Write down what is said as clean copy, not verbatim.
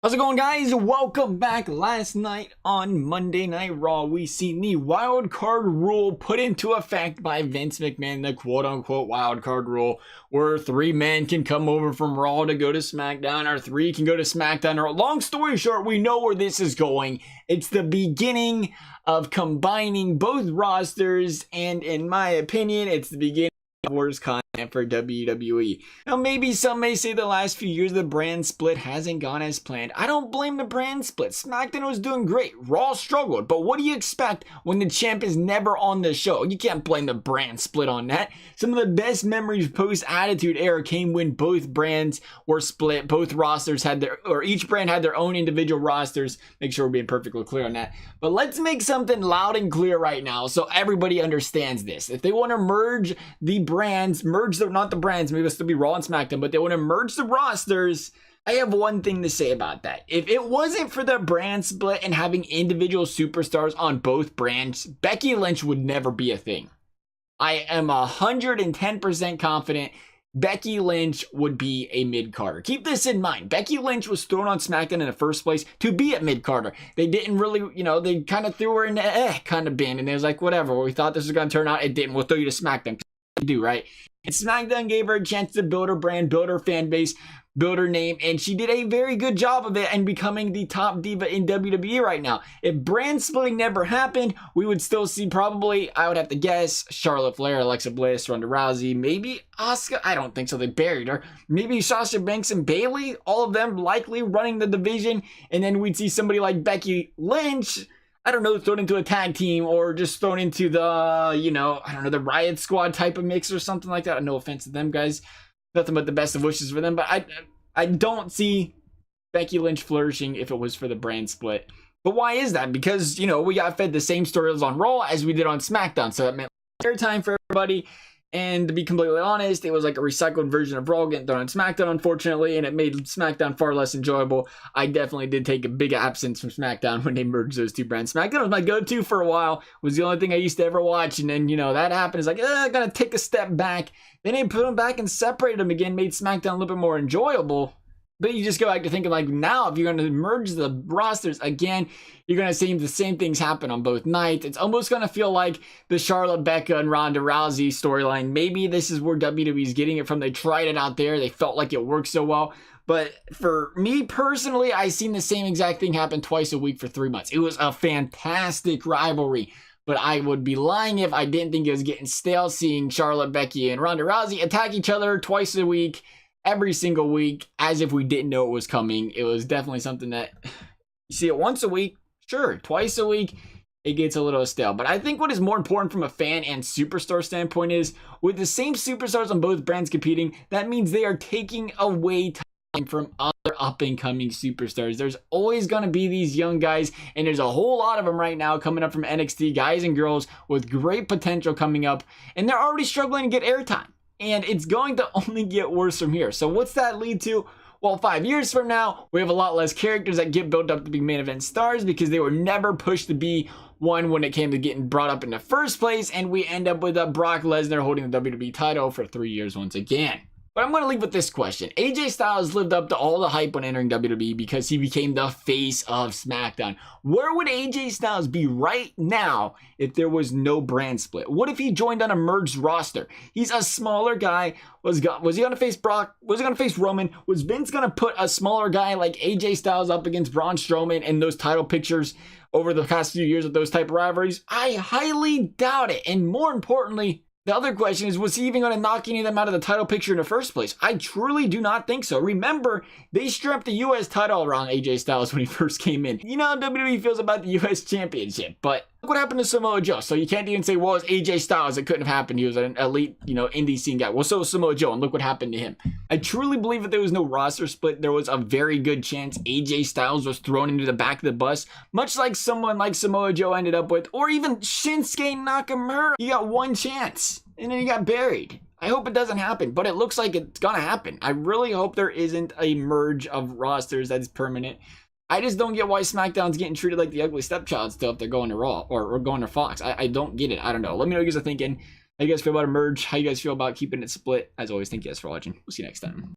How's it going, guys? Welcome back. Last night on Monday Night Raw, we seen the wild card rule put into effect by Vince McMahon, the quote-unquote wild card rule, where 3 men can come over from Raw to go to Smackdown, or 3 can go to Smackdown. Or long story short, we know where this is going. It's the beginning of combining both rosters, and in my opinion, it's the beginning of worst content for WWE. Now, maybe some may say the last few years the brand split hasn't gone as planned. I don't blame the brand split. SmackDown was doing great. Raw struggled. But what do you expect when the champ is never on the show? You can't blame the brand split on that. Some of the best memories post-Attitude Era came when both brands were split. Both rosters had their, or each brand had their own individual rosters. Make sure we're being perfectly clear on that. But let's make something loud and clear right now so everybody understands this. If they want to merge the brands, not the brands, maybe it'll still be Raw and SmackDown, but they want to merge the rosters. I have one thing to say about that. If it wasn't for the brand split and having individual superstars on both brands, Becky Lynch would never be a thing. I am 110% confident Becky Lynch would be a mid-carder. Keep this in mind. Becky Lynch was thrown on SmackDown in the first place to be a mid-carder. They didn't really, they kind of threw her in the kind of bin, and they was like, whatever, we thought this was going to turn out. It didn't. We'll throw you to SmackDown. You do, right? And SmackDown gave her a chance to build her brand, build her fan base, build her name, and she did a very good job of it and becoming the top diva in WWE right now. If brand splitting never happened, we would still see probably, I would have to guess, Charlotte Flair, Alexa Bliss, Ronda Rousey, maybe Asuka. I don't think so. They buried her. Maybe Sasha Banks and Bayley, all of them likely running the division, and then we'd see somebody like Becky Lynch, I don't know, thrown into a tag team or just thrown into the, I don't know, the Riot Squad type of mix or something like that. No offense to them, guys. Nothing but the best of wishes for them. But I don't see Becky Lynch flourishing if it was for the brand split. But why is that? Because, we got fed the same stories on Raw as we did on SmackDown. So that meant airtime for everybody. And to be completely honest, it was like a recycled version of Raw getting thrown on SmackDown, unfortunately, and it made SmackDown far less enjoyable. I definitely did take a big absence from SmackDown when they merged those two brands. SmackDown was my go-to for a while, was the only thing I used to ever watch, and then, that happened. It's like, I gotta take a step back. Then they put them back and separated them again, made SmackDown a little bit more enjoyable. But you just go back to thinking, like, now, if you're going to merge the rosters again, you're going to see the same things happen on both nights. It's almost going to feel like the Charlotte, Becca, and Ronda Rousey storyline. Maybe this is where WWE's getting it from. They tried it out there. They felt like it worked so well. But for me personally, I seen the same exact thing happen twice a week for 3 months. It was a fantastic rivalry. But I would be lying if I didn't think it was getting stale seeing Charlotte, Becky, and Ronda Rousey attack each other twice a week. Every single week, as if we didn't know it was coming. It was definitely something that you see it once a week, sure, twice a week, it gets a little stale. But I think what is more important from a fan and superstar standpoint is with the same superstars on both brands competing, that means they are taking away time from other up-and-coming superstars. There's always going to be these young guys, and there's a whole lot of them right now coming up from NXT, guys and girls with great potential coming up, and they're already struggling to get airtime. And it's going to only get worse from here. So what's that lead to? Well, 5 years from now, we have a lot less characters that get built up to be main event stars because they were never pushed to be one when it came to getting brought up in the first place. And we end up with Brock Lesnar holding the WWE title for 3 years once again. But I'm going to leave with this question. AJ Styles lived up to all the hype when entering WWE because he became the face of SmackDown. Where would AJ Styles be right now if there was no brand split? What if he joined on a merged roster? He's a smaller guy. Was he going to face Brock? Was he going to face Roman? Was Vince going to put a smaller guy like AJ Styles up against Braun Strowman in those title pictures over the past few years of those type of rivalries? I highly doubt it. And more importantly, the other question is, was he even going to knock any of them out of the title picture in the first place? I truly do not think so. Remember, they strapped the U.S. title around AJ Styles when he first came in. You know how WWE feels about the U.S. Championship, but look what happened to Samoa Joe. So you can't even say, well, it's AJ Styles. It couldn't have happened. He was an elite, indie scene guy. Well, so was Samoa Joe, and look what happened to him. I truly believe if there was no roster split, there was a very good chance AJ Styles was thrown into the back of the bus, much like someone like Samoa Joe ended up with, or even Shinsuke Nakamura. He got one chance, and then he got buried. I hope it doesn't happen, but it looks like it's gonna happen. I really hope there isn't a merge of rosters that's permanent. I just don't get why SmackDown's getting treated like the ugly stepchild still if they're going to Raw or going to Fox. I don't get it. I don't know. Let me know what you guys are thinking. How you guys feel about a merge? How you guys feel about keeping it split? As always, thank you guys for watching. We'll see you next time.